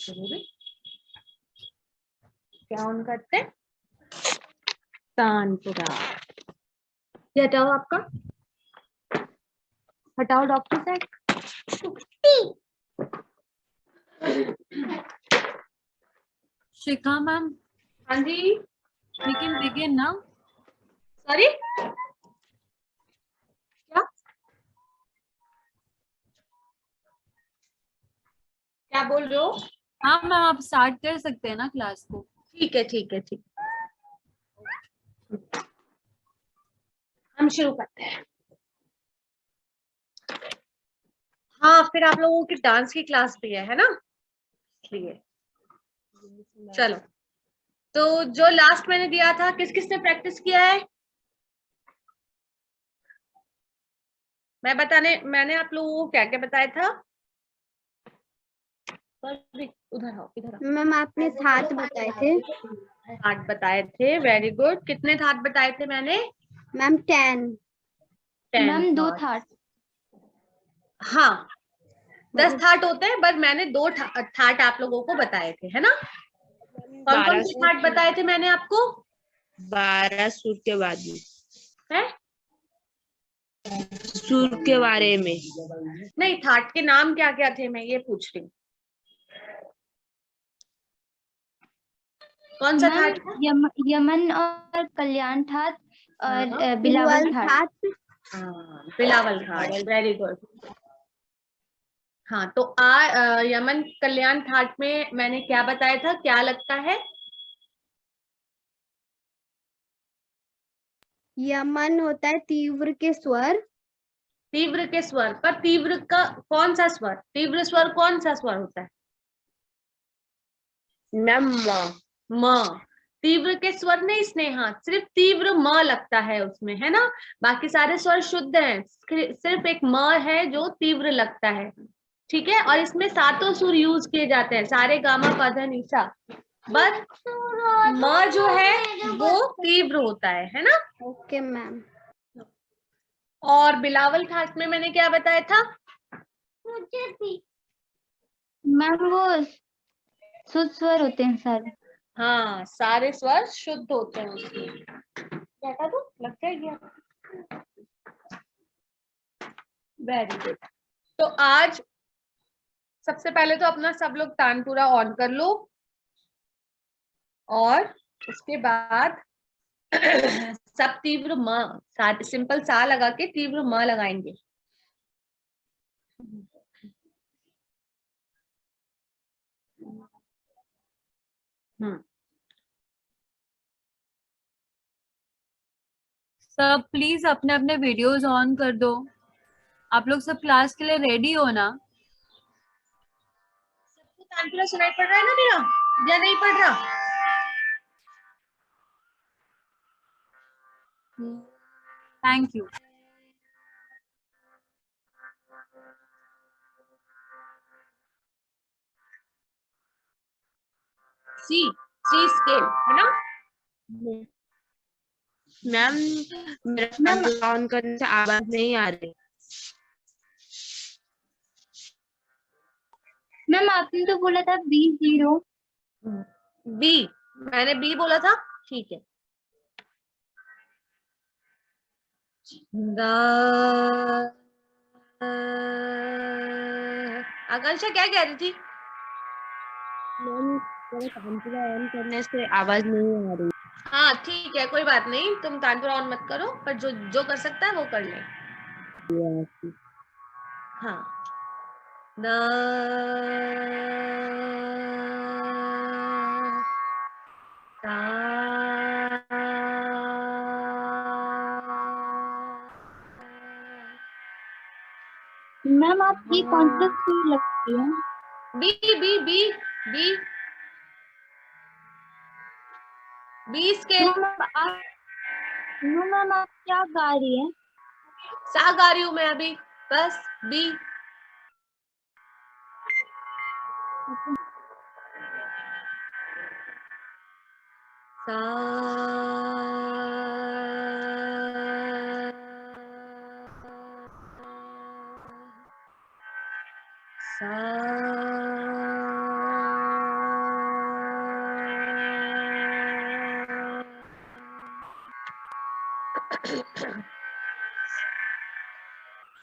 करते हैं? क्या ऑन करते हैं? तानपुरा। ये हटाओ, आपका हटाओ डॉक्टर साहब। शिखा मैम, हाँ जी, we can begin now. Sorry क्या क्या बोल रहे हो? हाँ मैम, आप स्टार्ट कर सकते हैं ना क्लास को। ठीक है ठीक है ठीक, हम शुरू करते हैं। हाँ, फिर आप लोगों की डांस की क्लास भी है ना, इसलिए चलो। तो जो लास्ट मैंने दिया था, किस किसने प्रैक्टिस किया है? मैंने आप लोगों को क्या क्या बताया था? उधर आओ, इधर आओ। मैम आपने 7 बताए थे। 8 बताए थे, वेरी गुड। कितने थाट बताए थे मैंने? मैम 10। 10 मैम 2 थाट। हाँ, 10 थाट होते हैं, बट मैंने 2 थाट आप लोगों को बताए थे, है ना? कौन कौन से थाट बताए थे मैंने आपको? 12 सुर के बाद है? सुर के बारे में। नहीं, थाट के नाम क्या क्या थे, मैं ये पूछ रही हूँ। कौन सा थाट था? यमन और कल्याण थाट और हाँ, बिलावल थाट। हाँ, बिलावल थाट, वेरी गुड। हाँ, तो यमन कल्याण थाट में मैंने क्या बताया था, क्या लगता है? यमन होता है तीव्र के स्वर। तीव्र के स्वर, पर तीव्र का कौन सा स्वर, तीव्र स्वर कौन सा स्वर होता है? मैम म। तीव्र के स्वर नहीं स्नेहा, सिर्फ तीव्र म लगता है उसमें, है ना? बाकी सारे स्वर शुद्ध हैं, सिर्फ एक म है जो तीव्र लगता है। ठीक है, और इसमें सातों सुर यूज किए जाते हैं, सारे गामा पधा निशा, बस म जो है वो तीव्र होता है ना? Okay ma'am. और बिलावल थाट में मैंने क्या बताया था? मैम वो शुद्ध स्वर होते हैं सारे। हाँ, सारे स्वर शुद्ध होते हैं उसमें। बेटा तो लगता है गया। Very good. तो आज सबसे पहले तो अपना सब लोग तानपुरा ऑन कर लो, और उसके बाद सब तीव्र म, सिंपल सा लगा के तीव्र म लगाएंगे। सब प्लीज अपने अपने वीडियोस ऑन कर दो। आप लोग सब क्लास के लिए रेडी हो ना? सबको तानपुरा सुनाई पड़ रहा है ना मेरा, या नहीं पड़ रहा? Thank you. सी स्केल है ना? मैम मेरा ऑन करने से आवाज नहीं आ रही। मैम आपने तो बोला था B0। बी, मैंने बी बोला था, ठीक है। आकांक्षा क्या कह रही थी? मैम मेरा तानपुरा ऑन करने से आवाज नहीं आ रही। हाँ ठीक है, कोई बात नहीं, तुम तानपुरा ऑन मत करो, पर जो जो कर सकता है वो कर ले। हाँ, द मैम आप ये कौन सा स्कूल लगती है? B B B B B scale. Ma'am आप क्या गा रही है? सा गा रही हूं मैं अभी, बस बी। सा सा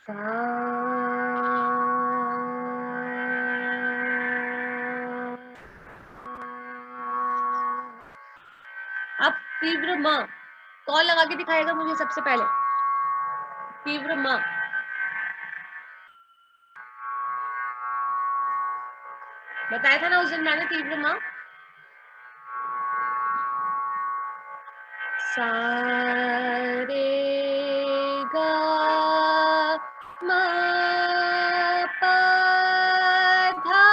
अब तीव्र म कौन लगा के दिखाएगा मुझे सबसे पहले? तीव्र म बताया था ना उस दिन मैंने तीव्र म। सा रे गा मा पा धा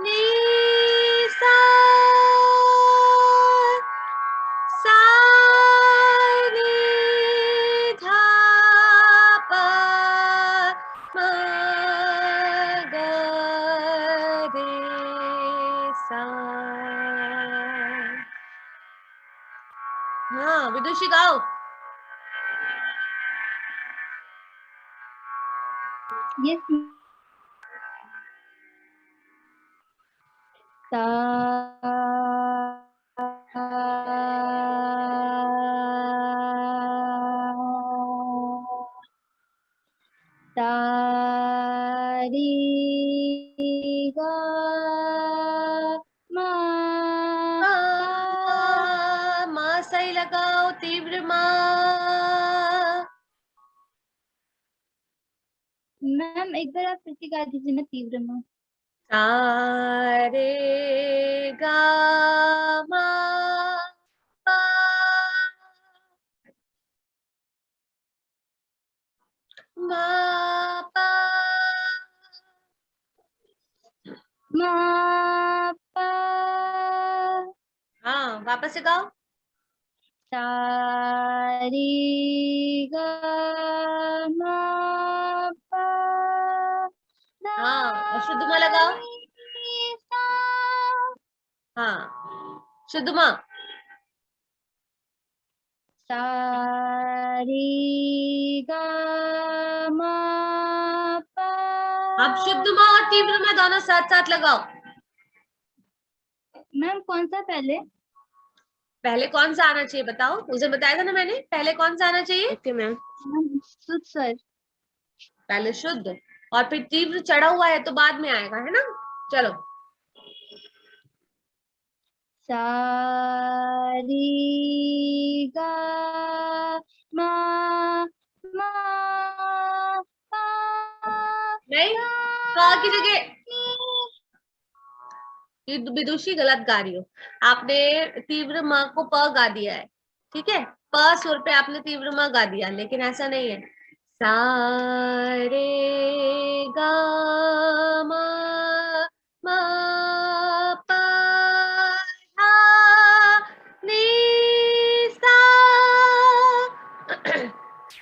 नी सा सा रे धा पा मा गा रे सा। हाँ विदुषी गाओ। यस सा सा री गा मा पा। माँ सही लगाओ। तीव्र माँ। मैम एक बार आप फिर से गा दीजिए ना तीव्र में। सा रे गा मा पा मा पा। मा पा हाँ वापस से गाओ। सा री गा मा पा धा हाँ और शुद्ध माँ लगाओ। नी सा। हाँ शुद्ध माँ। सा री गा मा पा। अब शुद्ध माँ और तीव्र माँ दोनों साथ साथ लगाओ। मैम कौन सा पहले? पहले कौन सा आना चाहिए बताओ? मुझे बताया था ना मैंने, पहले कौन सा आना चाहिए? Okay ma'am. मैम शुद्ध स्वर। पहले शुद्ध और फिर तीव्र चढ़ा हुआ है तो बाद में आएगा, है ना? चलो सा री गा मा मा पा नहीं, धा प की जगह नी। ये विदुषी गलत गा रही हो। आपने तीव्र म को प गा दिया है, ठीक है? प सुर पे आपने तीव्र म गा दिया, लेकिन ऐसा नहीं है। सा रे गा मा मा पा धा नी सा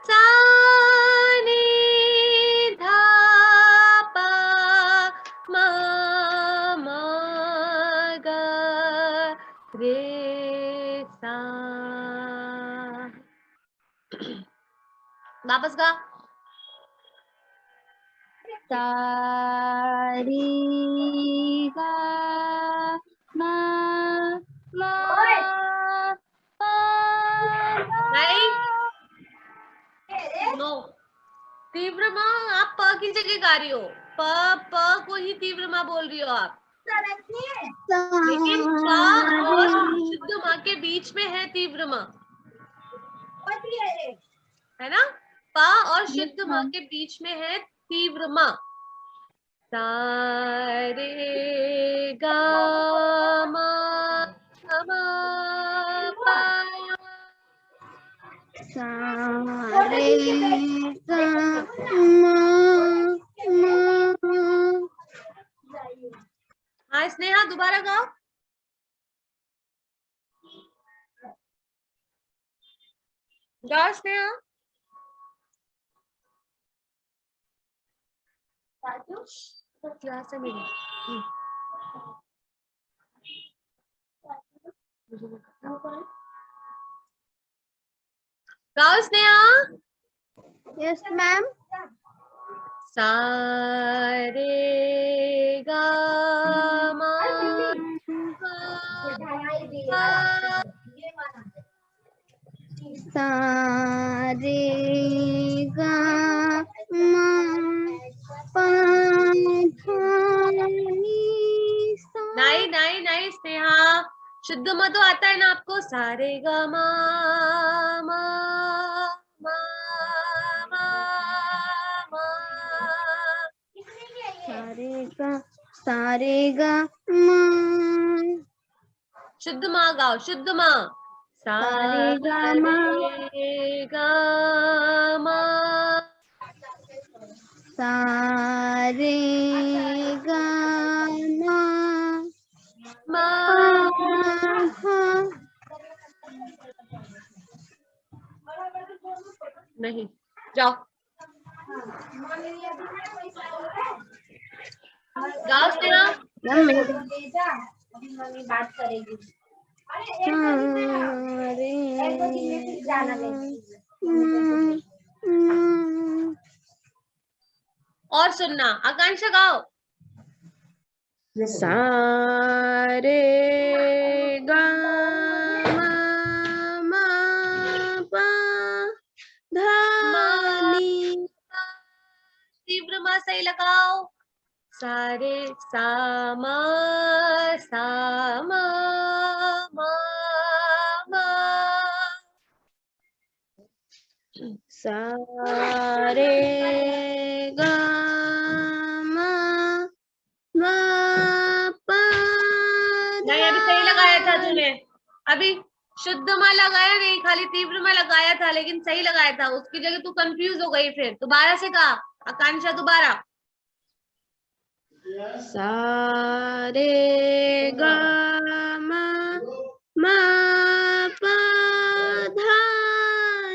सा नी धा पा मा मा गा रे सा। वापस गा। सा री गा मा मा पा नहीं, धा। नो। तीव्र माँ आप प की जगह गा रही हो। प को ही तीव्र माँ बोल रही हो आप, लेकिन प और शुद्ध माँ के बीच में है तीव्र माँ, है ना? प और शुद्ध माँ के बीच में है तीव्र माँ। सा रे गा मा मा पा सा रे गा मा मा। हाँ स्नेहा दोबारा गाओ। गाओ स्नेहा। क्लास है मेरी। गाओ स्नेहा। Yes ma'am. सा रे गा मा पा सा रे गा शुद्ध म तो आता है ना आपको, सारे ग मा मा मा मा मा। सारे गा मा। शुद्ध माँ गाओ, शुद्ध माँ। सारे गा मा। सारे गा मा। सारे गा मा मा। पा। नहीं, जाओ गाओ स्नेहा। मैम मम्मी बात करेगी। और सुनना, आकांक्षा गाओ। सारे गा मा मा पा धा नी। तीव्र माँ सही लगाओ। सारे सा मा सा मा मा मा। सारे गा मा मा पा नहीं, अभी सही लगाया था तूने। अभी शुद्ध माँ लगाया नहीं, खाली तीव्र माँ लगाया था, लेकिन सही लगाया था। उसकी जगह तू कंफ्यूज हो गई। फिर दोबारा से कहा आकांक्षा, दोबारा। सारे गा मा मा पा धा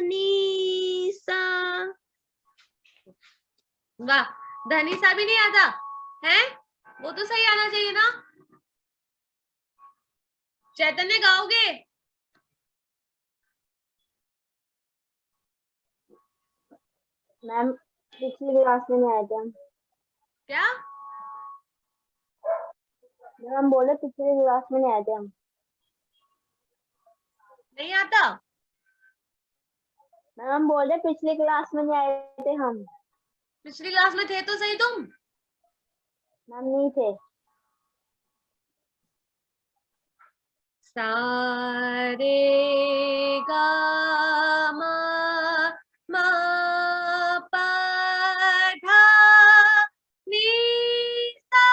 नी सा। वाह, धनी सा भी नहीं आता है, वो तो सही आना चाहिए ना। चैतन्य गाओगे? मैम पिछली क्लास में नहीं आए थे हम। क्या? हम बोले पिछली क्लास में नहीं आए थे हम। नहीं आता? मैम हम बोल रहे पिछली क्लास में नहीं आए थे हम। पिछली क्लास में थे तो सही तुम। मैम नहीं थे। सारे गा मा मा पा धा नी सा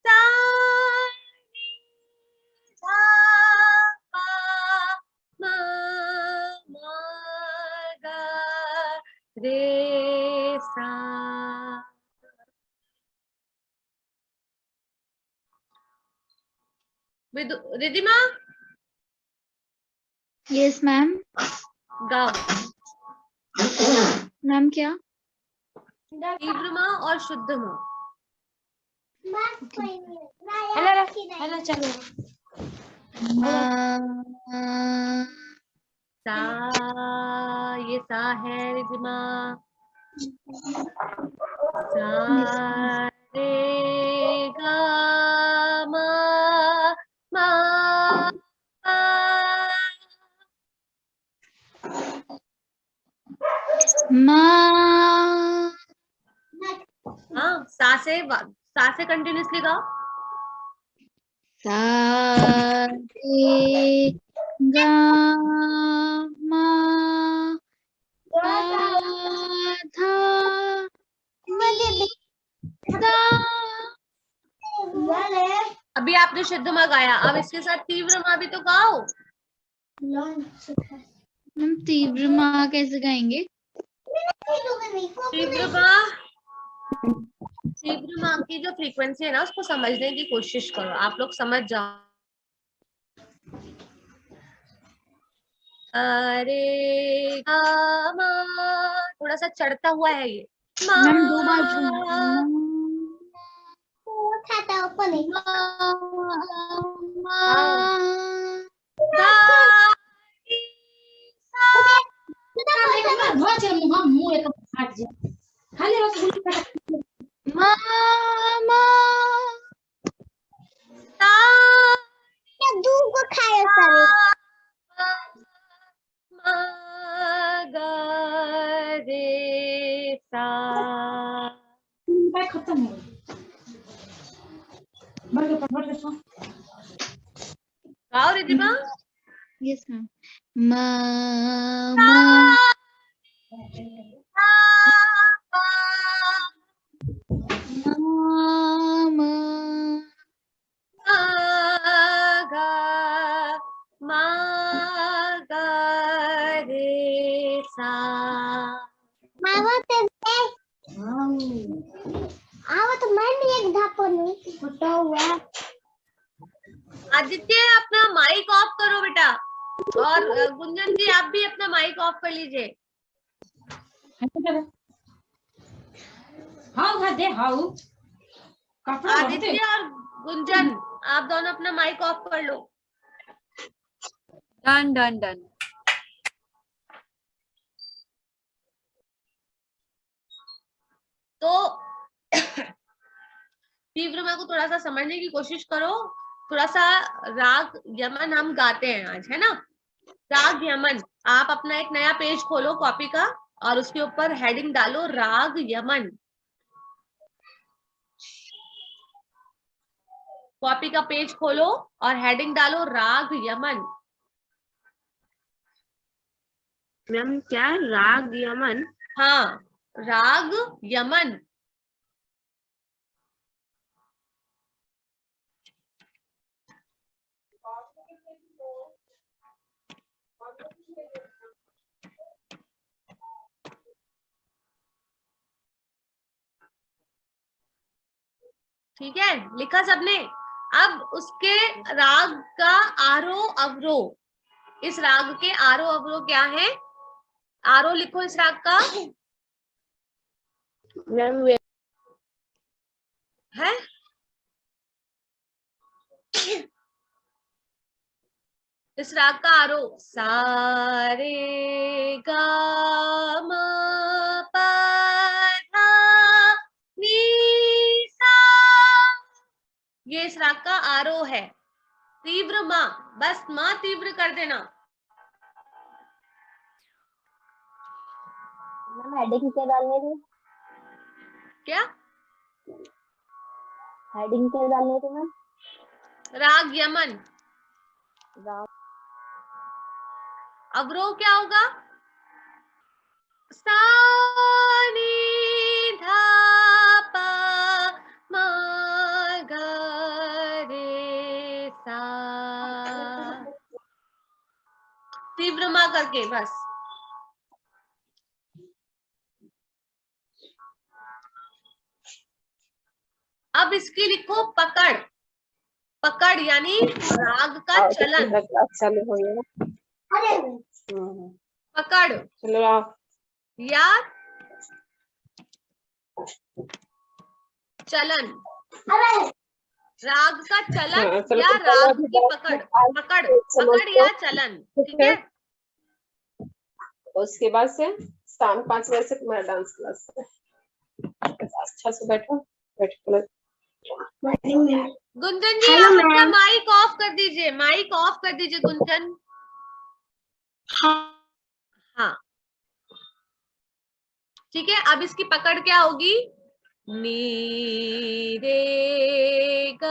सा नी धा पा मा मा गा रे सा। Ridhima yes ma'am. गाओ। मैम क्या? तीव्र माँ और शुद्ध माँ। हेलो चलो। सा, ये सा है रिधिमा। सा रे गा मा मा पा। माँ। हाँ, सा से कंटिन्यूसली गाओ। सा रे गा मा पा धा नी सा। अभी आपने शुद्ध माँ गाया, अब इसके साथ तीव्र माँ भी तो गाओ। हम तीव्र माँ कैसे गाएंगे? तीव्र माँ की जो फ्रीक्वेंसी है ना, उसको समझने की कोशिश करो। आप लोग समझ जाओ। अरे गा मा, थोड़ा सा चढ़ता हुआ है ये। मैम दो बार खत्म हो गाओ रिद्धिमा। Yes ma'am. मा मा मा मा गा मा गा रे सा। आदित्य अपना माइक ऑफ करो बेटा, और गुंजन जी आप भी अपना माइक ऑफ कर लीजिए। आदित्य और गुंजन आप दोनों अपना माइक ऑफ कर लो। Done done done. तो तीव्रमा को थोड़ा सा समझने की कोशिश करो। थोड़ा सा राग यमन हम गाते हैं आज, है ना। राग यमन, आप अपना एक नया पेज खोलो कॉपी का, और उसके ऊपर हेडिंग डालो राग यमन। कॉपी का पेज खोलो और हेडिंग डालो राग यमन। मैम क्या राग यमन? हाँ, राग यमन। ठीक है, लिखा सबने। अब उसके राग का आरोह अवरोह, इस राग के आरोह अवरोह क्या है? आरोह लिखो इस राग का। मैम है इस राग का आरोह सा रे गा मा पा धा नी सा, ये इस राग का आरोह है। तीव्र माँ, बस माँ तीव्र कर देना। मैम हेडिंग क्या डालनी थी? क्या हेडिंग क्या डालनी थी मैम? राग यमन। राग अवरोह क्या होगा? सा नी धा पा मा गा रे सा, तीव्र माँ करके बस। अब इसकी लिखो पकड़। पकड़ यानी राग का चलन। चालू हो गया। पकड़ चलो आप या चलन, राग का चलन या राग की पकड़। पकड़, पकड़ या चलन, ठीक है। उसके बाद से शाम 5 बजे से तुम्हारा डांस क्लास है। अच्छा से बैठो, बैठो। गुंजन जी आप अपना माइक ऑफ कर दीजिए, माइक ऑफ कर दीजिए गुंजन। हाँ ठीक है। अब इसकी पकड़ क्या होगी? नी रे ग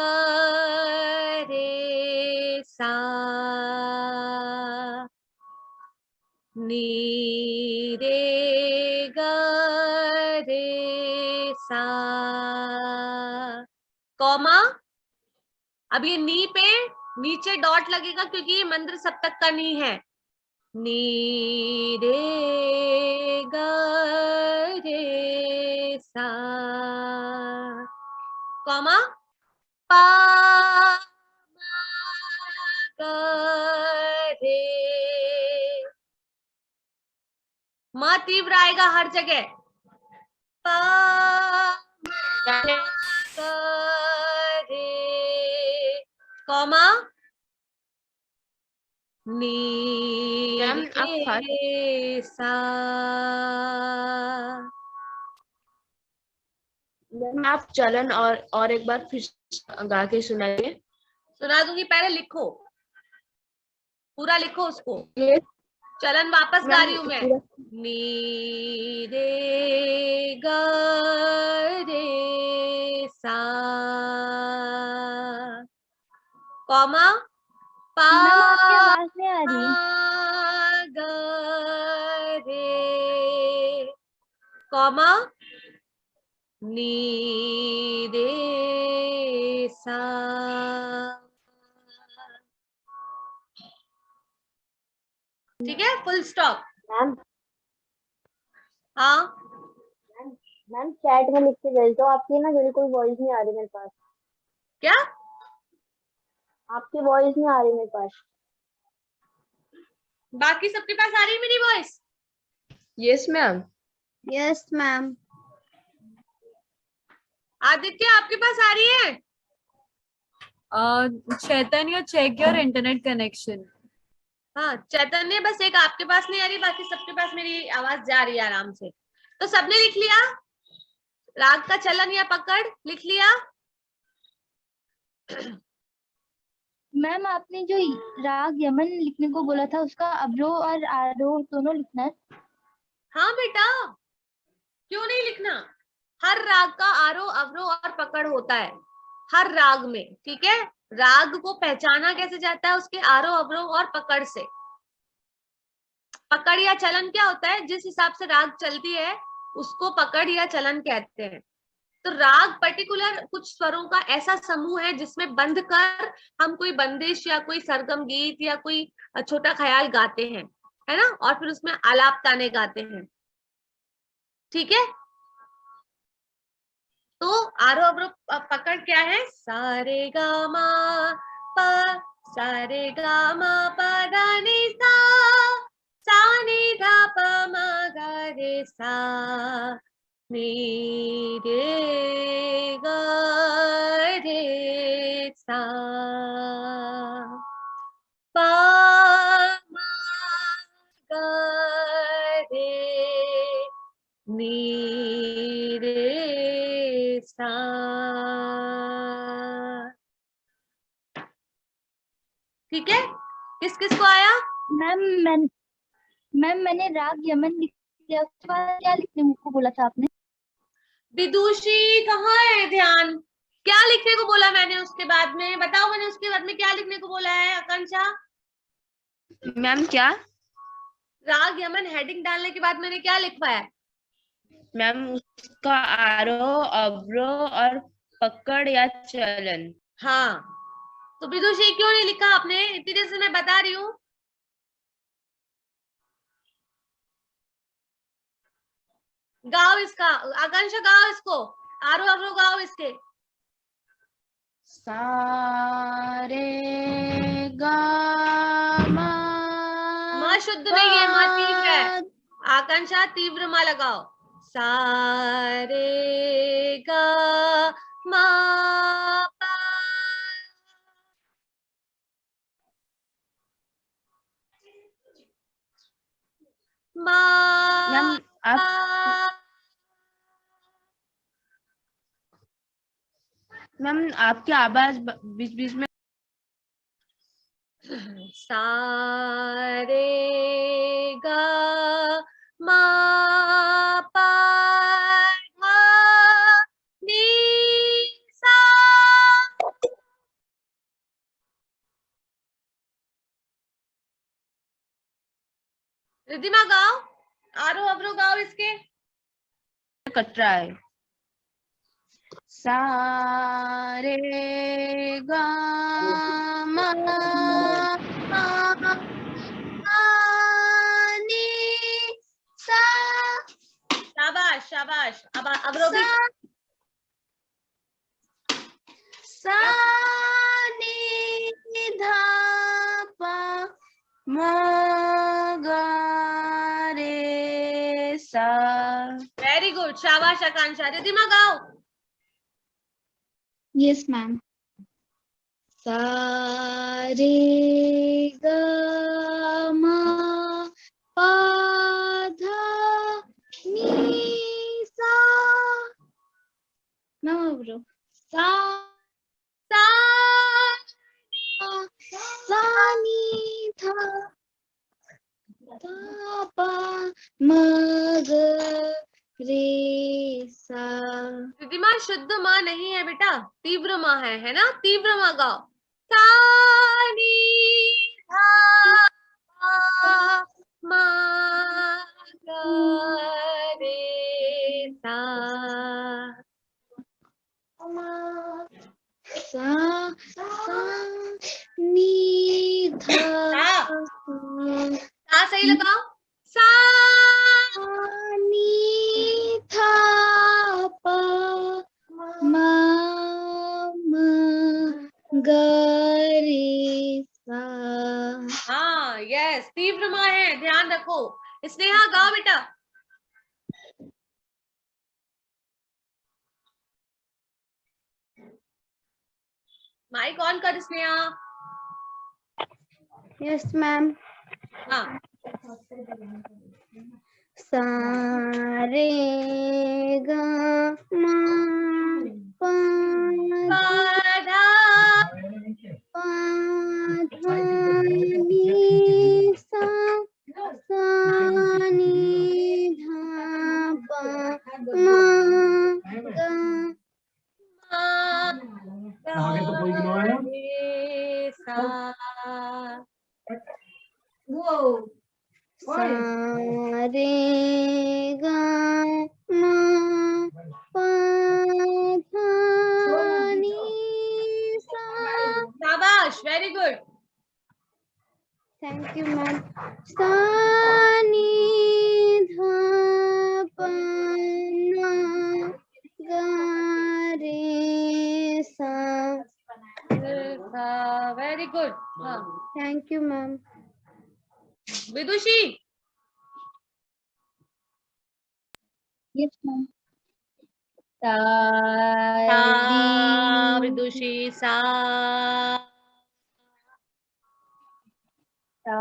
रे सा, नी रे ग रे सा, कॉमा। अब ये नी पे नीचे डॉट लगेगा क्योंकि ये मंद्र सप्तक का नी है। नी रे ग रे सा, कॉमा पा मा ग रे, मा तीव्र आएगा हर जगह। पा मा ग रे, कॉमा नी मैम आप रे सा। मैम आप चलन और एक बार फिर गा के सुनाइए। सुना दूंगी, पहले लिखो, पूरा लिखो उसको। ये चलन वापस गा रही हूं मैं। पूरा नी रे ग रे सा, कॉमा मैम आपकी आवाज नहीं आ रही। ग रे कॉमा नी रे सा। ठीक है, फुल स्टॉप। मैम हाँ मैम चैट में लिख के भेज दो, आपकी ना बिल्कुल वॉइस नहीं आ रही मेरे पास। क्या? आपकी वॉइस नहीं आ रही मेरे पास। बाकी सबके पास आ रही है मेरी voice? Yes ma'am. Yes ma'am. Aditya आपके पास आ रही है? चैतन्य चेक योर इंटरनेट कनेक्शन। हाँ चैतन्य, बस एक आपके पास नहीं आ रही, बाकी सबके पास मेरी आवाज जा रही है आराम से। तो सबने लिख लिया राग का चलन या पकड़? लिख लिया? मैम आपने जो राग यमन लिखने को बोला था उसका अवरोह और आरोह दोनों लिखना है। हाँ बेटा, क्यों नहीं लिखना? हर राग का आरोह अवरोह और पकड़ होता है हर राग में, ठीक है। राग को पहचाना कैसे जाता है? उसके आरोह अवरोह और पकड़ से। पकड़ या चलन क्या होता है? जिस हिसाब से राग चलती है उसको पकड़ या चलन कहते हैं। तो राग पर्टिकुलर कुछ स्वरों का ऐसा समूह है जिसमें बंध कर हम कोई बंदिश या कोई सरगम गीत या कोई छोटा ख्याल गाते हैं, है ना, और फिर उसमें आलाप ताने गाते हैं, ठीक है। तो आरोह अवरोह पकड़ क्या है? सारे गा मा पा, सारे गा मा पा धा नि सा, सा नि धा प म गा रे सा, नी रे ग रे सा, पा म ग रे नी रे सा। ठीक है, किस किस को आया? मैम मैंने राग यमन लिख लिया, उसके बाद क्या लिखने को बोला था आपने? विदुषी कहाँ है ध्यान? क्या लिखने को बोला मैंने उसके बाद में? बताओ, मैंने उसके बाद में क्या लिखने को बोला है आकांक्षा? मैम क्या? राग यमन हेडिंग डालने के बाद मैंने क्या लिखवाया? मैम उसका आरोह अवरोह और पकड़ या चलन। हाँ, तो विदुषी क्यों नहीं लिखा आपने? इतनी देर से मैं बता रही हूँ। गाओ इसका, आकांक्षा गाओ इसको, आरोह अवरोह गाओ इसके। सारे गा माँ शुद्ध नहीं है, माँ तीव्र है। आकांक्षा तीव्र माँ लगाओ। सारे गा मा पा। मा मैम आप पा। मैम आपकी आवाज बीच बीच में। सारे गा मा पा धा नी सा। रिद्धिमा गाओ, आरोह अवरोह गाओ इसके। कट रहा है। सारे गा मा पा नी सा। शाबाश शाबाश। अब अवरोह भी। सा नी धा पा म गा रे सा। वेरी गुड, शाबाश आकांक्षा। रिद्धिमा गाओ। Yes ma'am. सा रे ग म पा धा नी सा। मैम अवरोह सा सा सा नी धा धा पा म ग रे सा। रिद्धिमा शुद्ध माँ नहीं है बेटा, तीव्र माँ है ना? तीव्र माँ गाओ। सा नी धा पा मा गा रे सा। सा नी धा सा सही लगाओ। सा नी धा पा मा गा रे सा। हाँ यस, तीव्र माँ है, ध्यान रखो। स्नेहा गाओ बेटा। माइक ऑन कर स्नेहा। Yes ma'am. हाँ सा रे गा मा पा धा पा धा नी सा सा नी धा पा मा गा आगे तो कोई रे सा। सा रे गा मा पा धा नी सा। शाबाश, very good. Thank you ma'am. सा नी धा पा मा गा रे सा। Very good. हाँ thank you ma'am. Vidushi. Yes ma'am. सा सा विदुषी सा। सा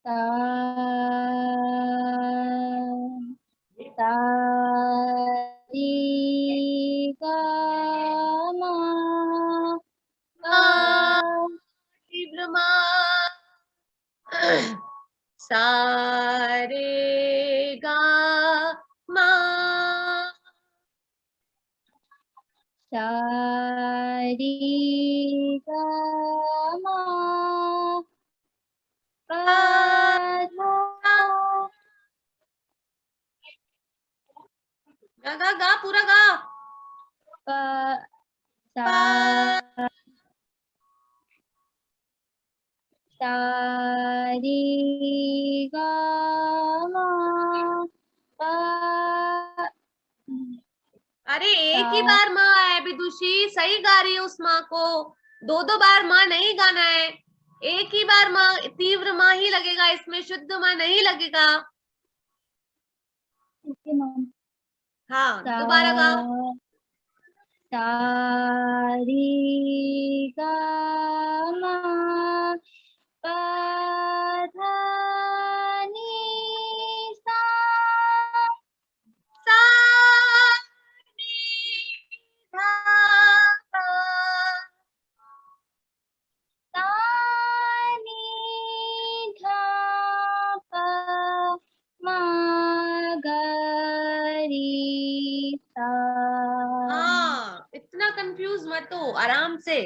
सा सा री गा मा पा तीव्र माँ। सा रे गा मा सा री गा मा पा धा गा गा पूरा गा। पा सा पा सा री गा मा पा। अरे एक ही बार माँ है विदुषी, सही गा रही है उस माँ को। दो दो बार माँ नहीं गाना है, एक ही बार माँ, तीव्र माँ ही लगेगा इसमें, शुद्ध माँ नहीं लगेगा। Okay ma'am. हाँ दोबारा गाओ। सा री गा मा पा धा नी सा सा नी धा पा सा नी धा पा मा गा री सा। हाँ इतना कंफ्यूज मत हो, आराम से।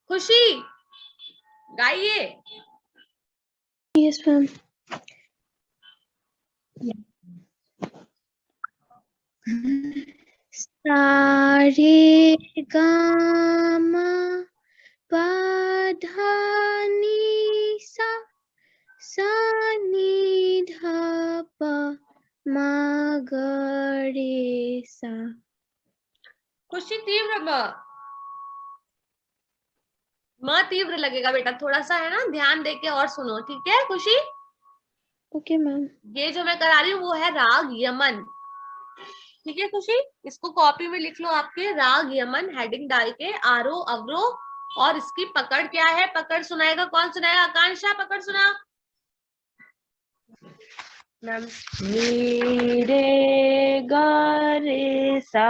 खुशी गाइए। Yes ma'am. सा रे गा मा पा धा नी सा सा नी धा पा मा गा रे सा। खुशी तीव्र माँ तीव्र लगेगा बेटा, थोड़ा सा है ना, ध्यान देके और सुनो, ठीक है खुशी। Okay ma'am. ये जो मैं करा रही हूँ वो है राग यमन, ठीक है खुशी। इसको कॉपी में लिख लो आपके, राग यमन हेडिंग डाल के, आरोह अवरोह। और इसकी पकड़ क्या है, पकड़ सुनाएगा कौन, सुनाएगा? आकांक्षा पकड़ सुना। मैम नी रे गा रे सा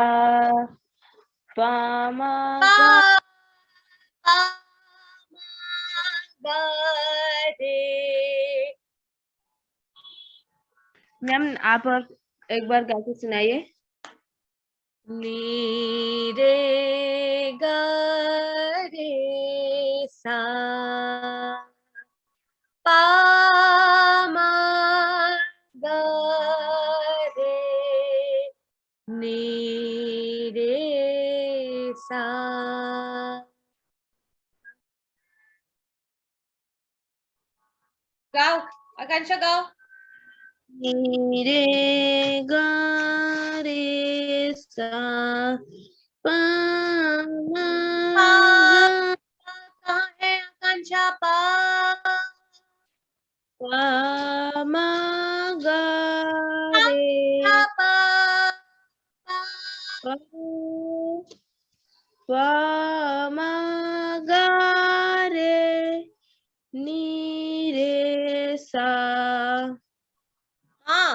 पा मा गा। पा, मा, गा, रे। मैम आप एक बार गा के सुनाइए। नी रे गा रे सा सा। गाओ आकांक्षा गाओ। नी रे गा रे सा पा मा गा कहाँ है आकांक्षा? पा पा मा गा रे पा पा पा मा गा रे नी रे सा। हाँ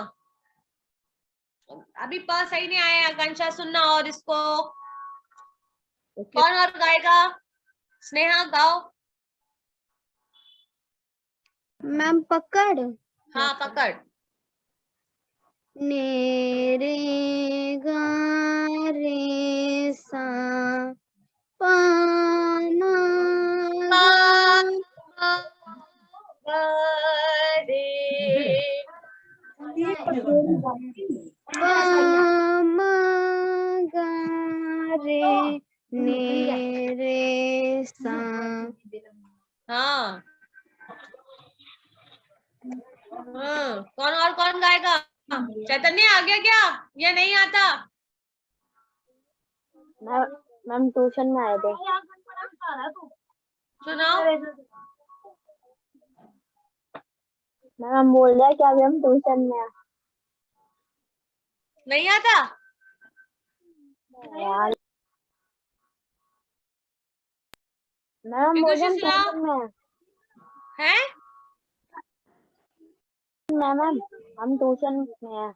अभी पा सही नहीं आया आकांक्षा, सुनना और इसको। कौन और गाएगा? स्नेहा गाओ। मैम पकड़। हाँ पकड़। ने रे गा रे सा पा मा गा रे पा मा गा रे ने रे सा। हाँ कौन और कौन गाएगा? चैतन्य आ गया क्या? या नहीं आता? मैम ट्यूशन में आए थे। सुनाओ। मैम हम बोल रहे हैं कि अभी हम ट्यूशन में हैं। नहीं आता? यार मैम बोल रहे हैं हम सुनाओ। ट्यूशन में हैं। है मैम हम ट्यूशन में हैं।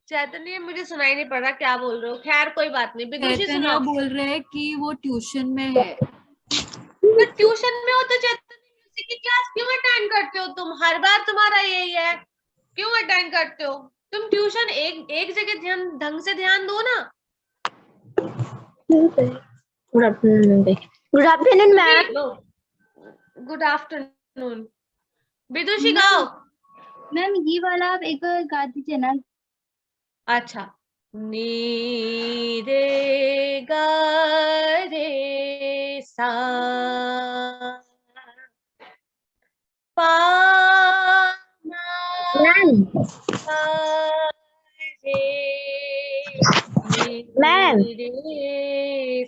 चैतन्य मुझे सुनाई नहीं पड़ रहा क्या बोल रहे हो। खैर कोई बात नहीं, विदुषी चैतन्य सुनाओ। बोल रहे हैं कि वो ट्यूशन में है। तो ट्यूशन में हो तो चैतन्य म्यूजिक की क्लास क्यों अटेंड करते हो तुम? हर बार तुम्हारा यही है, क्यों अटेंड करते हो तुम ट्यूशन? एक जगह ध्यान ढंग से ध्यान दो ना। Good afternoon. Good afternoon ma'am. Good afternoon. Vidushi गाओ। मैम ये वाला आप एक बार गा दीजिए ना। अच्छा नी रे गा रे सा पा मैम मैम रे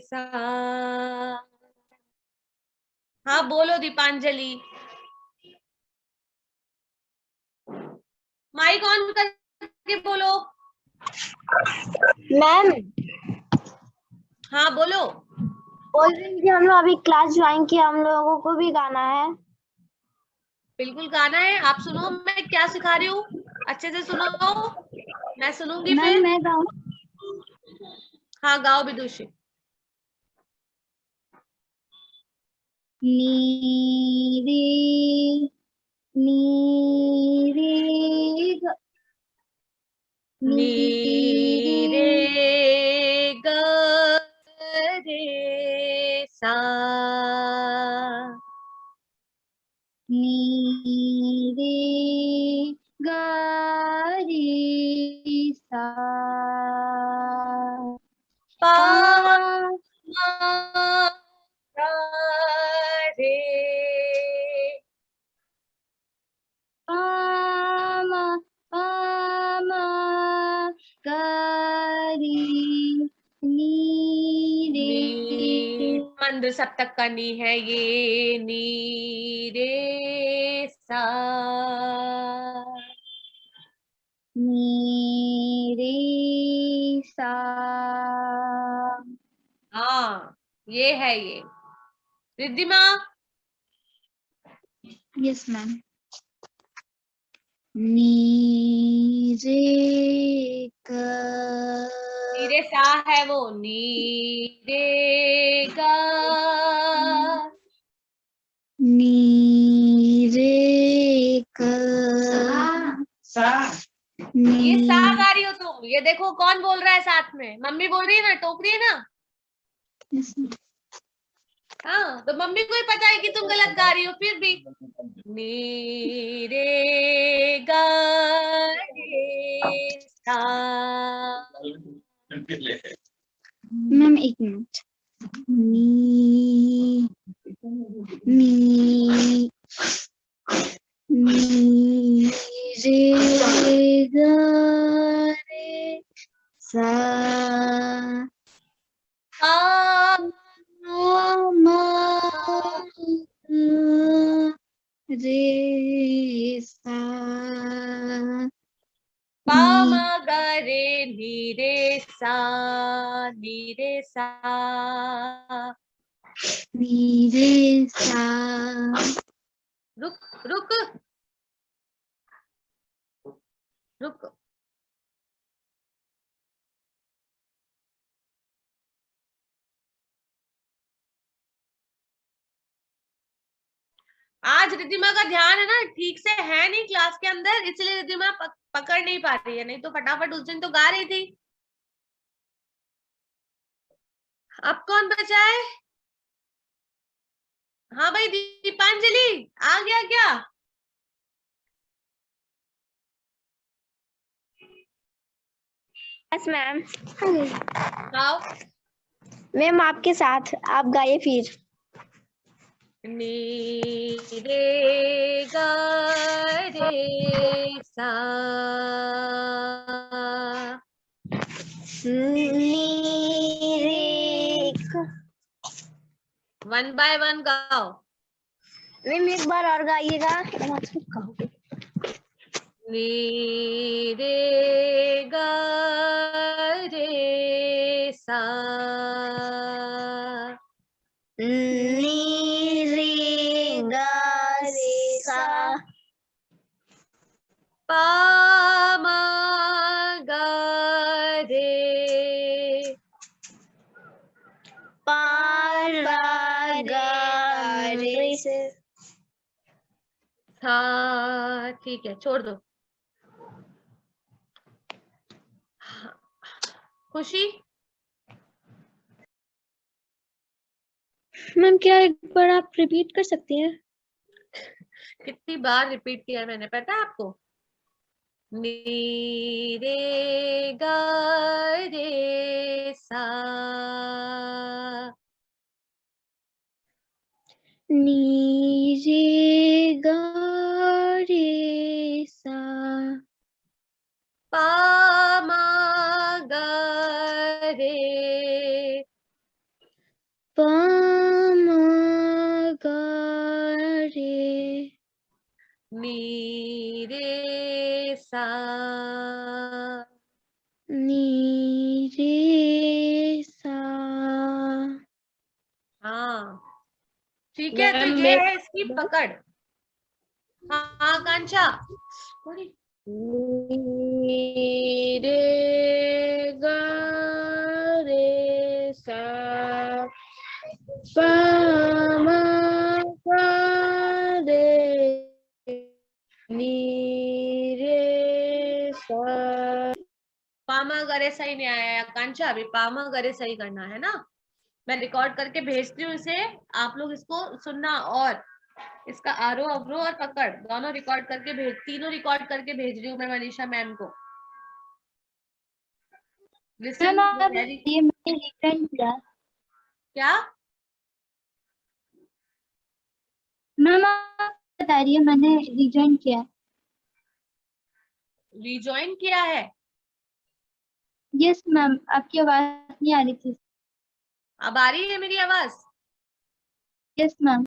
सा। हाँ बोलो दीपांजलि। माइक ऑन करके बोलो। मैम हाँ बोलो। बोल रही थी हम लोग अभी क्लास ज्वाइन किया, हम लोगों को भी गाना है। बिल्कुल गाना है। आप सुनो मैं क्या सिखा रही हूँ, अच्छे से सुनो। मैं सुनूंगी मैम फिर। मैं गाऊं? हाँ गाओ विदुषी। नी रे गा नी रे ग रे सा नी रे गा रे सा पा पा मा गा रे पा मा गा रे नी रे नी मंद सप्तक का नी है ये। नी रे सा नी रे सा। हाँ ये है ये। Riddhima yes ma'am. नी रे गा नीरे सा है वो। नी रे गा नी रे गा ये सा नी। गा रही हो तुम। ये देखो कौन बोल रहा है साथ में? मम्मी बोल रही है ना, टोक रही है ना। Yes ma'am. हाँ तो मम्मी को ही पता है कि तुम गलत गा रही हो, फिर भी। नी रे गा रे सा। मैम एक मिनट। नी नी नी रे गा रे सा पा मा रे सा पा मा गा रे नी रे सा नी रे सा। नी रे सा। रुक रुक रुक। आज रिद्धिमा का ध्यान है ना ठीक से है नहीं क्लास के अंदर, इसलिए रिद्धिमा पकड़ नहीं पा रही है, नहीं तो फटाफट उस दिन तो गा रही थी। अब कौन बचा है? हाँ भाई दीपांजलि आ गया क्या? Yes ma'am. गाओ। मैम आपके साथ आप गाइए फिर। नी रे गा रे सा। नी रे वन बाय वन गाओ। मैम एक बार और गाइएगा। नी रे गा रे सा। नी रे गा रे सा। पा मा गा रे। पा रा गा रे से। था। ठीक है छोड़ दो। खुशी मैम क्या एक बार आप रिपीट कर सकती हैं? कितनी बार रिपीट किया है मैंने पता है आपको? नी रे गा रे सा। नी रे गा रे सा। पा मा गा रे। पा मा गा रे। नी रे सा। नी रे सा। हाँ ठीक है, तो मैम ये है इसकी पकड़। हाँ कांचा। नी रे गा रे सा। पा मा गा रे। नी रे सा। पामा गरे सही नहीं आया कांचा, अभी पामा गरे सही करना है ना। मैं रिकॉर्ड करके भेजती हूँ इसे, आप लोग इसको सुनना, और इसका आरोह अवरोह और पकड़ दोनों रिकॉर्ड करके तीनों रिकॉर्ड करके भेज रही हूँ मैं मनीषा मैम को। लिसन मैम आप वेरी। ये मैंने रिटर्न किया। क्या? मैम आप बता रही है मैंने रिजॉइन किया। रिजॉइन किया है? यस मैम आपकी आवाज नहीं आ रही थी। अब आ रही है मेरी आवाज? Yes ma'am.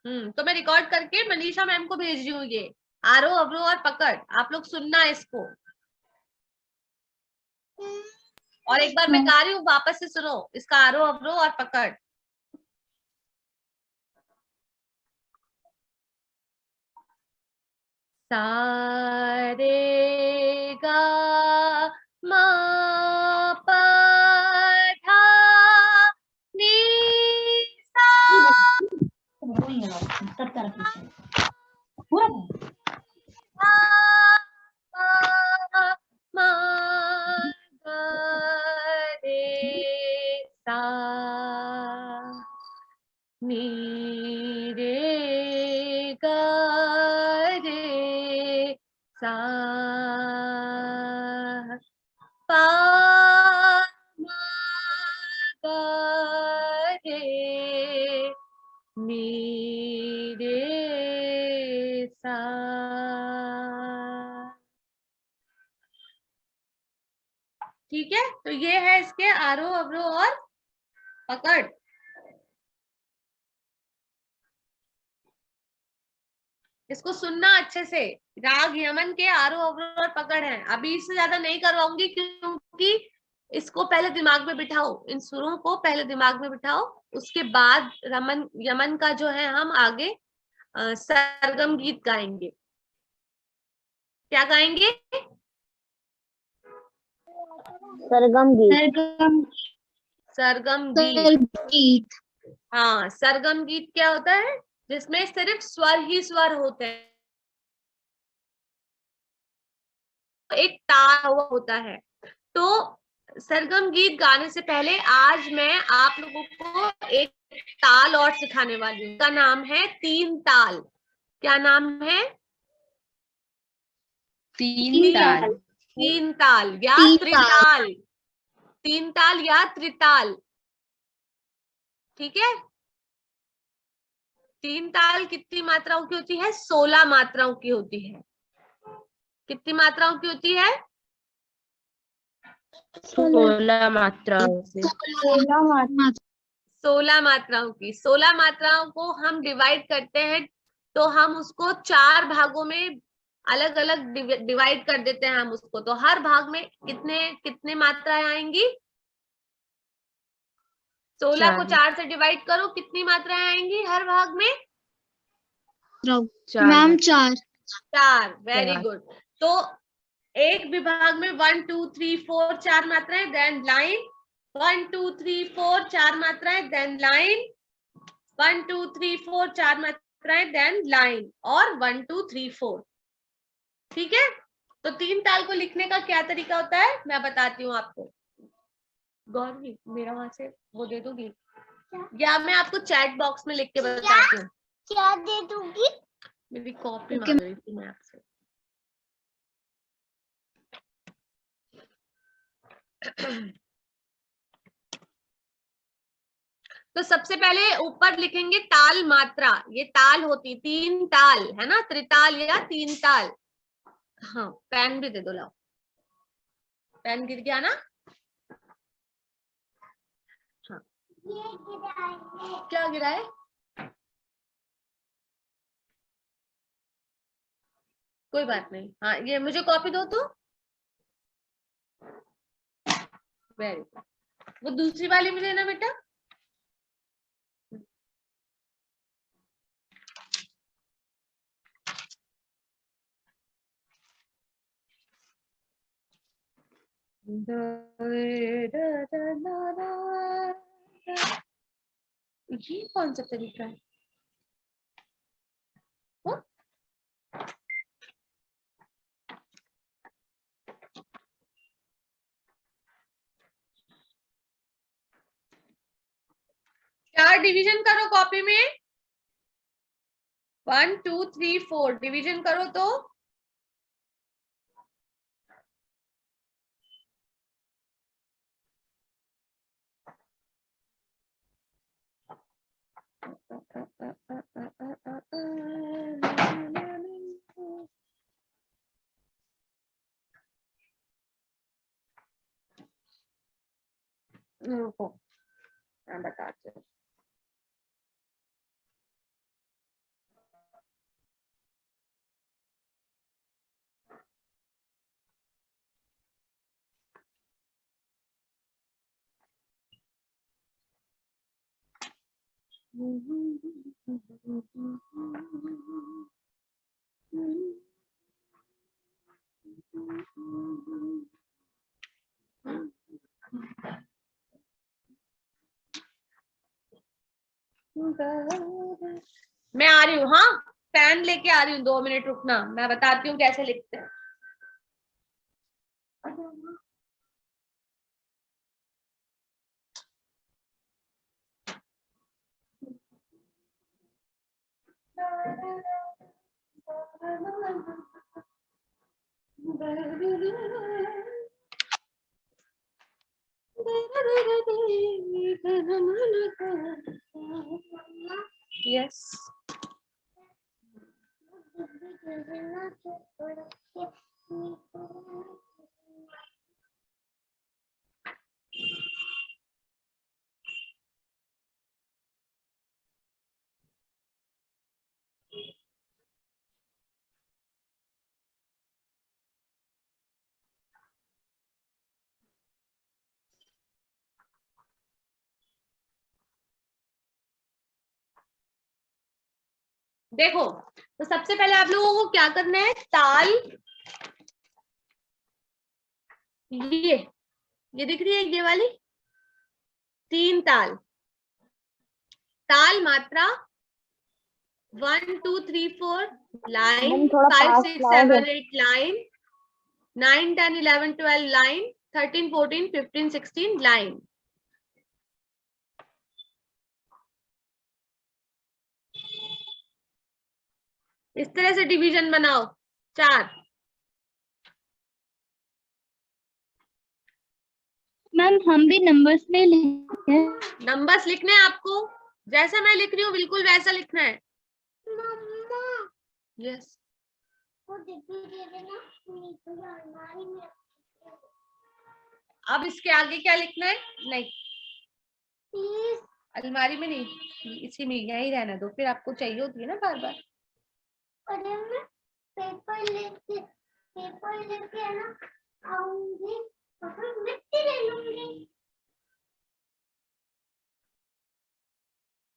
तो मैं रिकॉर्ड करके मनीषा मैम को भेज रही हूँ ये आरोह अवरोह और पकड़, आप लोग सुनना इसको। और एक बार मैं गा रही हूँ वापस से सुनो इसका आरोह अवरोह और पकड़। सा रे गा मा पा धा नी सा। मा गा रे सा। नी रे गा रे सा। पा मा गा ठीक है, तो ये है इसके आरोह अवरोह और पकड़। इसको सुनना अच्छे से। राग यमन के आरोह अवरोह और पकड़ है। अभी इससे ज्यादा नहीं करवाऊंगी क्योंकि इसको पहले दिमाग में बिठाओ, इन सुरों को पहले दिमाग में बिठाओ, उसके बाद रमन यमन का जो है हम आगे सरगम गीत गाएंगे। क्या गाएंगे? सरगम गीत। सरगम गीत। हाँ, सरगम गीत क्या होता है? जिसमें सिर्फ स्वर ही स्वर होते हैं, एक ताल हुआ होता है। तो सरगम गीत गाने से पहले आज मैं आप लोगों को एक ताल और सिखाने वाली हूँ। उसका नाम है तीन ताल। क्या नाम है? तीन ताल। तीन ताल या त्रिताल। तीन ताल या त्रिताल। ठीक है। तीन ताल कितनी मात्राओं की होती है? 16 मात्राओं की होती है। कितनी मात्राओं की होती है? 16 मात्राओं से। 16 मात्राओं की। 16 मात्राओं को हम डिवाइड करते हैं तो हम उसको 4 भागों में अलग अलग डिवाइड कर देते हैं हम उसको। तो हर भाग में कितने कितने मात्राएं आएंगी? 16 को 4 से डिवाइड करो, कितनी मात्राएं आएंगी हर भाग में? मैम 4। Very good. तो एक विभाग में 1 2 3 4 4 मात्राएं, देन लाइन 1 2 3 4 4 मात्राएं, देन लाइन 1 2 3 4 4 मात्राएं, देन लाइन और 1 2 3 4। ठीक है। तो तीन ताल को लिखने का क्या तरीका होता है मैं बताती हूँ आपको। गौरवी मेरा वहां से वो दे दोगी या मैं आपको चैट बॉक्स में लिख के बताती हूँ। क्या दे दूंगी? मेरी कॉपी मांग रही थी मैं आपसे। तो सबसे पहले ऊपर लिखेंगे ताल मात्रा। ये ताल होती, तीन ताल है ना, त्रिताल या तीन ताल। हाँ, पेन भी दे दो, लाओ। पेन गिर गया ना? हाँ, क्या गिरा है? कोई बात नहीं। हाँ, ये मुझे कॉपी दो तो। Very good. वो दूसरी वाली भी देना बेटा। ये कौन सा तरीका है? हाँ? चार डिवीजन करो कॉपी में। 1 2 3 4 डिवीजन करो तो रुको, मैं बताती हूँ। मैं आ रही हूँ। हाँ, पेन लेके आ रही हूँ, 2 मिनट रुकना, मैं बताती हूँ कैसे लिखते हैं। Yes. देखो, तो सबसे पहले आप लोगों को क्या करना है, ताल, ये दिख रही है ये वाली 3 ताल, ताल मात्रा 1 2 3 4 लाइन, मैम थोड़ा 5 पास 6 लाओगे? 7 8 लाइन, 9 10 11 12 लाइन, 13 14 15 16 लाइन। इस तरह से डिवीजन बनाओ 4। मैम हम भी नंबर्स में लिखते हैं। नंबर्स लिखने हैं आपको, जैसा मैं लिख रही हूँ बिल्कुल वैसा लिखना है। यस, अब इसके आगे क्या लिखना है, नहीं अलमारी में नहीं, इसी में यही रहना दो, फिर आपको चाहिए होती है ना बार बार। पेपर लेके ना आऊंगी तो फिर मिट्टी ले लूंगी।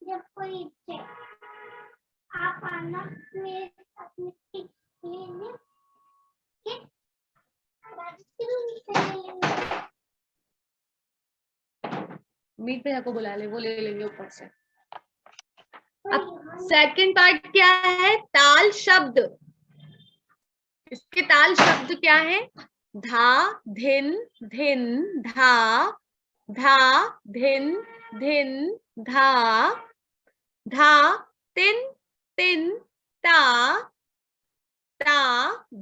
जब कोई आप आना मेरे साथ मिट्टी लेने के मीट भैया को बुला ले, वो ले लेंगे ऊपर से। अब सेकंड पार्ट क्या है, ताल शब्द। इसके ताल शब्द क्या है, धा धिन धिन धा, धा धिन धिन धा, धा तिन तिन ता, ता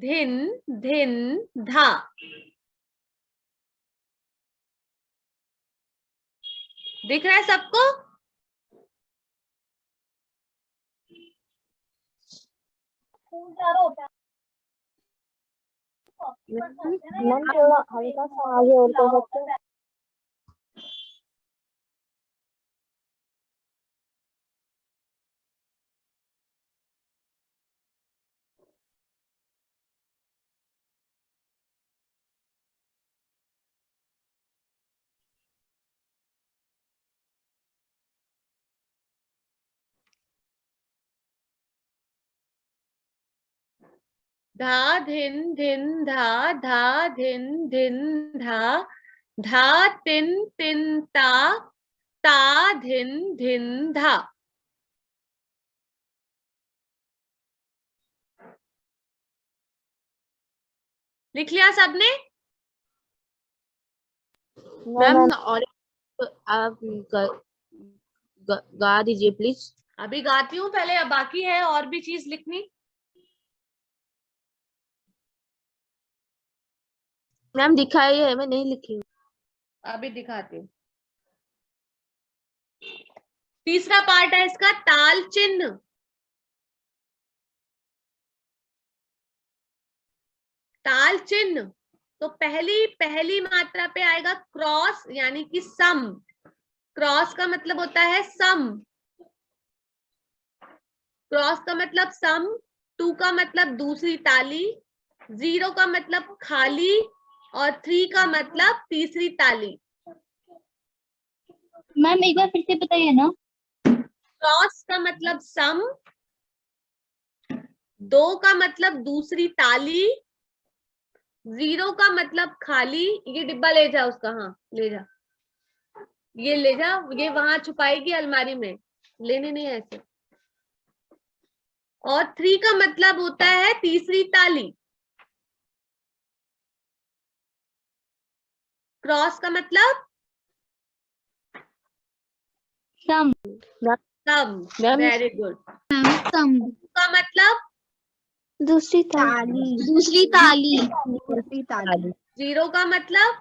धिन धिन धा। दिख रहा है सबको? मैम थोड़ा हल्का सा आगे और कर सकते हैं? धा धिन धिन धा, धा धिन धिन धा, धा तिन तिन ता, ता धिन धिन धा। लिख लिया सबने? मैम और आप गा दीजिए प्लीज। अभी गाती हूँ पहले, अब बाकी है और भी चीज लिखनी। मैम दिखाई है, मैं नहीं लिखी। अभी दिखाती हूँ। तीसरा पार्ट है इसका, ताल चिन्ह। ताल चिन्ह तो पहली मात्रा पे आएगा क्रॉस, यानी कि सम। क्रॉस का मतलब होता है सम, क्रॉस का मतलब सम, 2 का मतलब दूसरी ताली, 0 का मतलब खाली, और 3 का मतलब तीसरी ताली। मैम एक बार फिर से बताइए ना। क्रॉस का मतलब सम, 2 का मतलब दूसरी ताली, 0 का मतलब खाली। ये डिब्बा ले जा उसका, हाँ ले जा, ये ले जा, ये वहां छुपाएगी अलमारी में, लेने नहीं है ऐसे। और 3 का मतलब होता है तीसरी ताली। क्रॉस का मतलब सम। सम, मैम वेरी गुड। सम का मतलब दूसरी ताली। दूसरी ताली। 0 का मतलब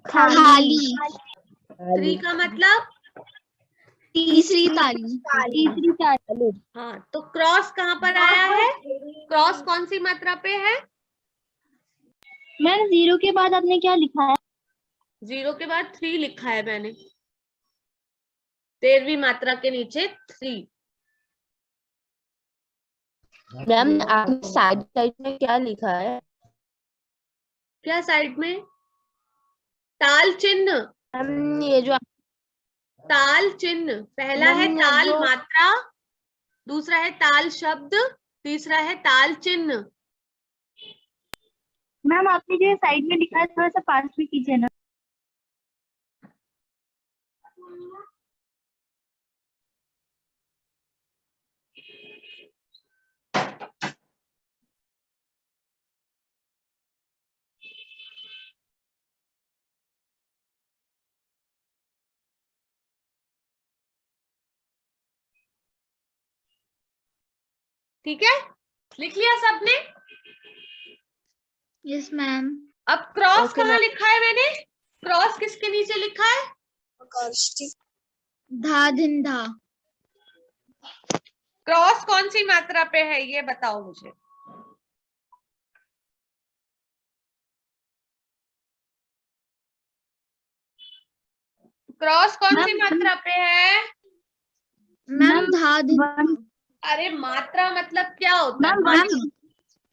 खाली। 3 का मतलब तीसरी ताली। तीसरी ताली। हाँ, तो क्रॉस कहाँ पर आया है, क्रॉस कौन सी मात्रा पे है? मैम 0 के बाद आपने क्या लिखा है? 0 के बाद 3 लिखा है मैंने, 13वीं मात्रा के नीचे 3। मैम आपने साइड साइड में क्या लिखा है? क्या साइड में? ताल चिन्ह। मैम ये जो ताल चिन्ह पहला है, मैम, ताल जो- मात्रा, दूसरा है ताल शब्द, तीसरा है ताल चिन्ह। मैम आपने जो साइड में लिखा है थोड़ा सा पास में कीजिए ना। ठीक है, लिख लिया सबने? Yes ma'am. अब क्रॉस Okay, कहाँ लिखा है मैंने? क्रॉस किसके नीचे लिखा है? धा धिन धा। क्रॉस कौन सी मात्रा पे है ये बताओ मुझे। क्रॉस कौन सी मात्रा पे है? मैम धा धिन। अरे मात्रा मतलब क्या होता है?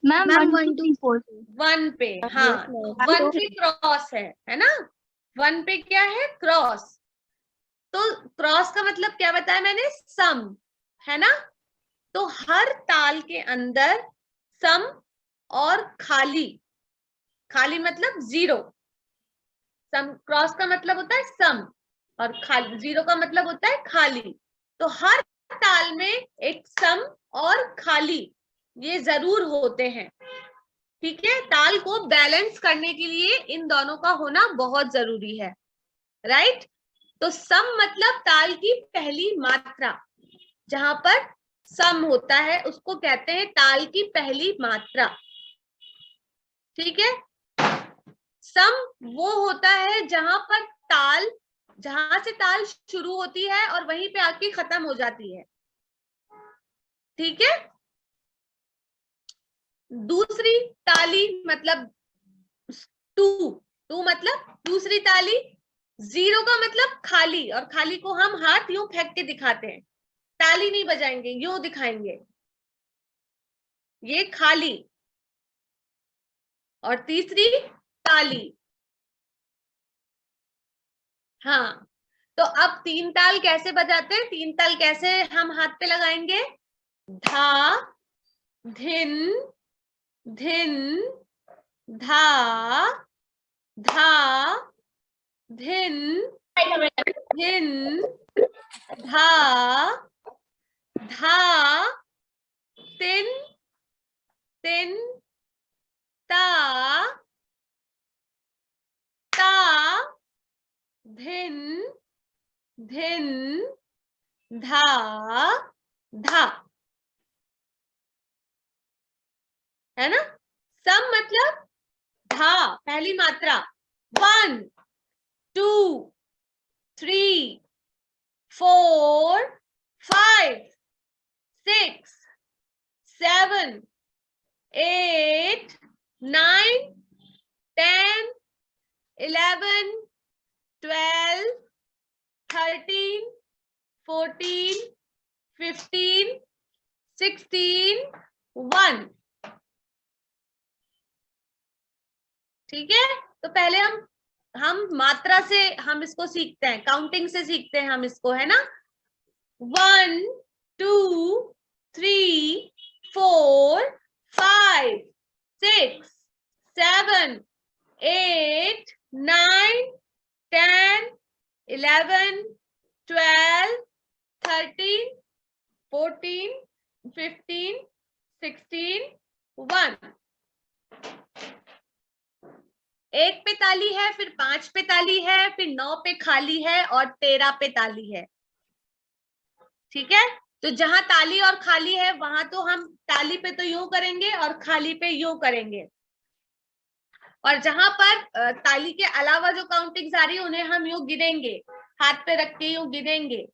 मैम 1 2 3 4 वन पे, हाँ, वन पे क्रॉस है ना? वन पे क्या है? क्रॉस। तो क्रॉस का मतलब क्या बताया मैंने? सम, है ना? तो हर ताल के अंदर सम और खाली, खाली मतलब जीरो। सम, क्रॉस का मतलब होता है सम और खाली, जीरो का मतलब होता है खाली। तो हर ताल में एक सम और खाली ये जरूर होते हैं। ठीक है, ताल को बैलेंस करने के लिए इन दोनों का होना बहुत जरूरी है, राइट? तो सम मतलब ताल की पहली मात्रा, जहां पर सम होता है उसको कहते हैं ताल की पहली मात्रा। ठीक है, सम वो होता है जहां पर ताल, जहां से ताल शुरू होती है और वहीं पे आके खत्म हो जाती है। ठीक है, दूसरी ताली मतलब टू, टू मतलब दूसरी ताली। जीरो का मतलब खाली, और खाली को हम हाथ यूं फेंक के दिखाते हैं, ताली नहीं बजाएंगे, यूं दिखाएंगे, ये खाली। और तीसरी ताली, हाँ। तो अब तीन ताल कैसे बजाते हैं? तीन ताल कैसे हम हाथ पे लगाएंगे? धा धिन धिन धा, धा धिन धिन धा, धा तिन तिन ता, ता धिन धिन धा, धा, है ना? सम मतलब धा, पहली मात्रा। 1 2 3 4 5 6 7 8 9 10 11 12 13 14 15 16 1। ठीक है, तो पहले हम मात्रा से हम इसको सीखते हैं, काउंटिंग से सीखते हैं हम इसको, है ना? 1 2 3 4 5 6 7 8 9 10 11 12 13 14 15 16 1। एक पे ताली है, फिर 5 पे ताली है, फिर 9 पे खाली है और 13 पे ताली है। ठीक है, तो जहां ताली और खाली है वहां तो हम ताली पे तो यूं करेंगे और खाली पे यूं करेंगे, और जहां पर ताली के अलावा जो काउंटिंग्स आ रही है उन्हें हम यूं गिनेंगे, हाथ पे रख के यूं गिनेंगे,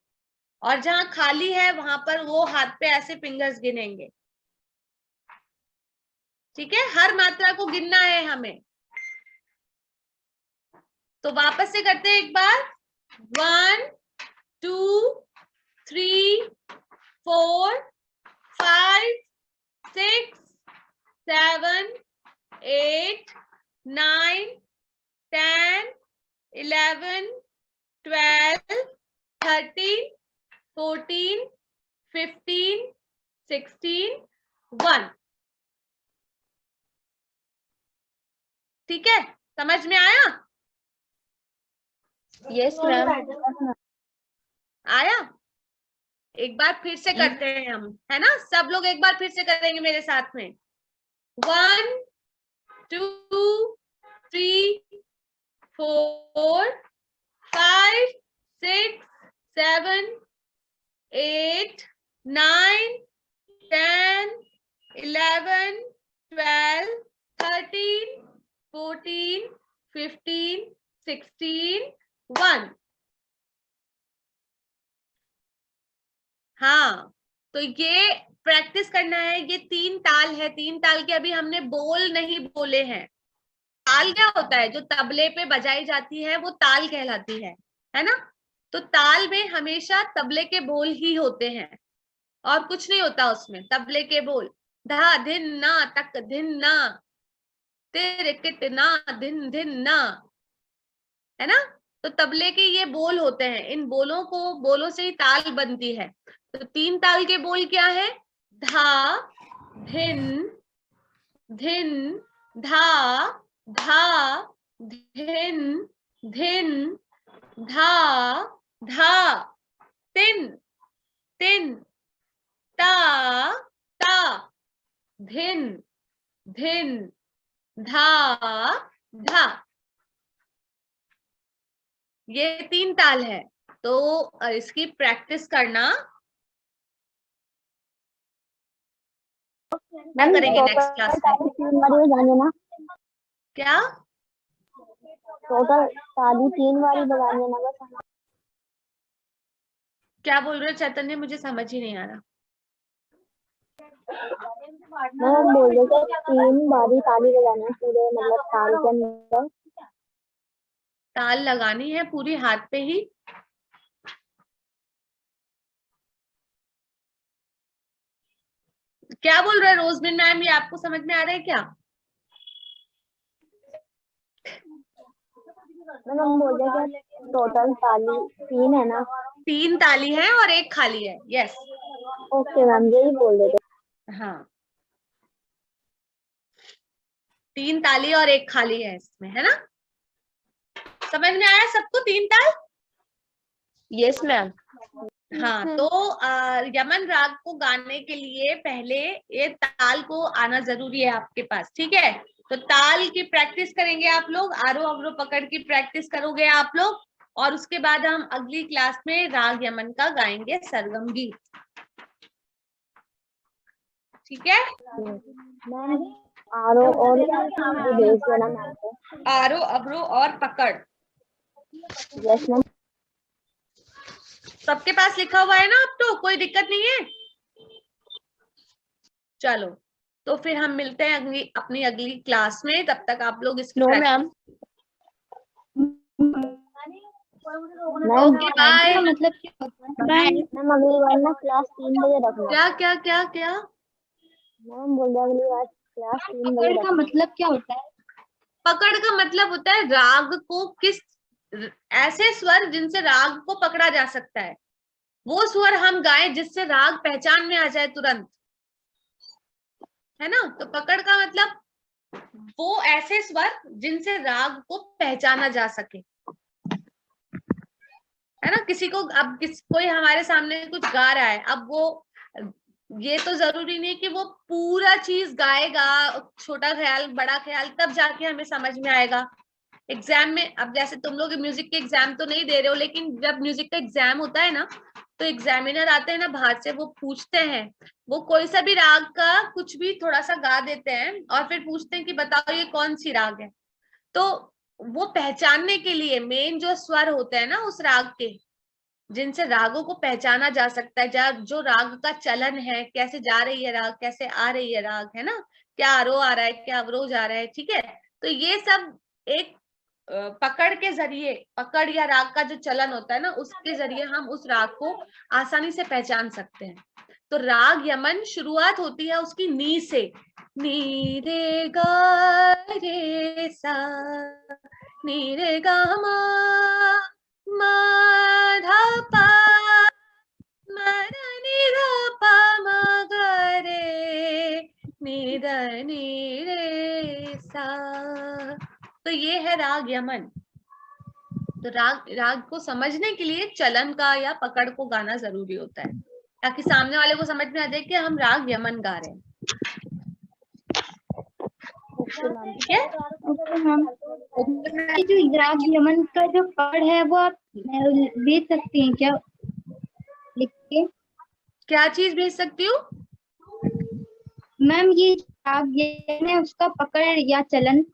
और जहां खाली है वहां पर वो हाथ पे ऐसे फिंगर्स गिनेंगे। ठीक है, हर मात्रा को गिनना है हमें। तो वापस से करते हैं एक बार। 1 2 3 4 5 6 7 8 9 10 11 12 13 14 15 16, 1। ठीक है, समझ में आया? Yes ma'am. आया? एक बार फिर से करते हैं हम, है ना? सब लोग एक बार फिर से करेंगे मेरे साथ में। 1 2 3 4 5 6 7 8 9 10 11 12 13 14 15 16 1। हाँ, तो ये प्रैक्टिस करना है। ये 3 ताल है, 3 ताल के अभी हमने बोल नहीं बोले हैं। ताल क्या होता है? जो तबले पे बजाई जाती है वो ताल कहलाती है ना? तो ताल में हमेशा तबले के बोल ही होते हैं और कुछ नहीं होता उसमें। तबले के बोल धा धिन ना तक धिन ना तेरे किट ना धिन धिन ना, है ना? तो तबले के ये बोल होते हैं। इन बोलों से ही ताल बनती है। तो 3 ताल के बोल क्या है? धा धिन धिन धा धा धिन धिन धा धा तिन तिन ता ता धिन धिन धा धा। ये 3 ताल है। तो इसकी प्रैक्टिस करना मैम करेंगे नेक्स्ट क्लास में। 3 बारी बजानी है ना? क्या? टोटल ताली 3 बारी बजानी है ना? बस क्या बोल रहे हो चैतन्य? मुझे समझ ही नहीं आ रहा। मैम बोल रहे थे 3 बारी ताली बजानी है पूरे मतलब ताल के अंदर। ताल लगानी है पूरी हाथ पे ही। क्या बोल रहे हैं रोजबिन मैम? ये आपको समझ में आ रहा है क्या? मैम बोल रहे थे टोटल ताली 3 है ना? 3 ताली है और 1 खाली है। यस। ओके मैम, यही बोल रहे थे। हाँ, 3 ताली और 1 खाली है इसमें, है ना? समझ में आया सबको 3 ताल? Yes ma'am. हाँ, तो यमन राग को गाने के लिए पहले ये ताल को आना जरूरी है आपके पास। ठीक है, तो ताल की प्रैक्टिस करेंगे आप लोग। आरो अवरो पकड़ की प्रैक्टिस करोगे आप लोग और उसके बाद हम अगली क्लास में राग यमन का गाएंगे सरगम गीत। ठीक है? मैम आरो और भेज देना मैम को। आरो अवरो और पकड़ यस मैम। सबके पास लिखा हुआ है ना? अब तो कोई दिक्कत नहीं है। चलो, तो फिर हम मिलते हैं अपनी अगली क्लास में। तब तक आप लोग इसकी नो मैम। Okay bye. मतलब क्या होता है? मैम अगली बार ना क्लास 3 बजे रखना। क्या क्या क्या क्या? मैम बोल रहे अगली बार क्लास 3 बजे पकड़ का रखना। मतलब क्या होता है? पकड़ का मतलब होता है राग को किस ऐसे स्वर जिनसे राग को पकड़ा जा सकता है, वो स्वर हम गाएं जिससे राग पहचान में आ जाए तुरंत, है ना? तो पकड़ का मतलब वो ऐसे स्वर जिनसे राग को पहचाना जा सके, है ना? किसी को अब कोई हमारे सामने कुछ गा रहा है, अब वो ये तो जरूरी नहीं कि वो पूरा चीज गाएगा, छोटा ख्याल बड़ा ख्याल, तब जाके हमें समझ में आएगा। एग्जाम में अब जैसे तुम लोग म्यूजिक के एग्जाम तो नहीं दे रहे हो, लेकिन जब म्यूजिक का एग्जाम होता है ना, तो एग्जामिनर आते हैं ना बाहर से, वो पूछते हैं, वो कोई सा भी राग का कुछ भी थोड़ा सा गा देते हैं और फिर पूछते हैं कि बताओ ये कौन सी राग है। तो वो पहचानने के लिए मेन जो स्वर होते हैं ना उस राग के, जिनसे रागों को पहचाना जा सकता है, जो राग का चलन है, कैसे जा रही है राग, कैसे आ रही है राग, है ना? क्या आरोह आ रहा है, क्या अवरोह आ रहा है। ठीक है, तो ये सब एक पकड़ के जरिए, पकड़ या राग का जो चलन होता है ना, उसके जरिए हम उस राग को आसानी से पहचान सकते हैं। तो राग यमन शुरुआत होती है उसकी नी से। नी रे गा रे सा, नी रे गा मा, मा धा पा, मा धा नी धा पा मा गा नी द नी रे सा। तो ये है राग यमन। तो राग को समझने के लिए चलन का या पकड़ को गाना जरूरी होता है, ताकि सामने वाले को समझ में आ जाए कि हम राग यमन गा रहे हैं। ठीक है? Okay ma'am. ये जो राग यमन का जो पकड़ है वो आप भेज सकती हैं क्या लिख के? क्या चीज भेज सकती हूँ? मैम ये राग यमन है उसका पकड़ या चलन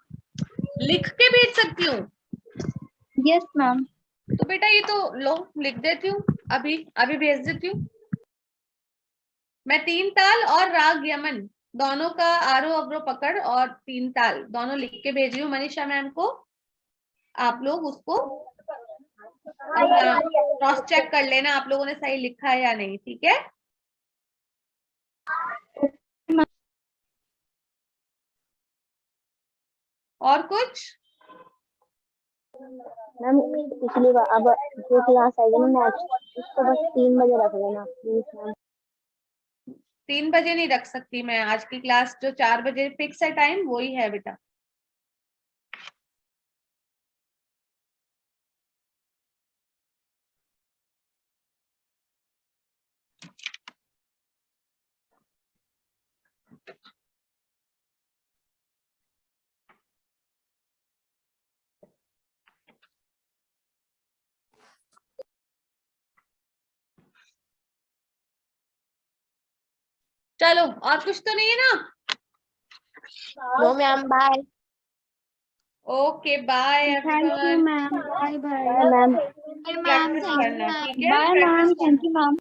लिख के भेज सकती हूँ। Yes ma'am. तो बेटा ये तो लो लिख देती हूँ, अभी अभी भेज देती हूँ। मैं 3 ताल और राग यमन दोनों का आरोह अवरोह पकड़ और 3 ताल दोनों लिख के भेज रही हूँ मनीषा मैम को। आप लोग उसको क्रॉस चेक कर लेना आप लोगों ने सही लिखा है या नहीं। ठीक है? और कुछ? मैम पिछली बार अब जो क्लास आएगी ना नेक्स्ट उसको बस 3 बजे रख लेना प्लीज मैम। 3 बजे नहीं रख सकती मैं, आज की क्लास जो 4 बजे फिक्स है टाइम वही है बेटा। चलो और कुछ तो नहीं है ना? No ma'am, bye. Okay bye everyone. Ma'am. Bye bye ma'am practice करना, ठीक है? Bye ma'am. Thank you ma'am.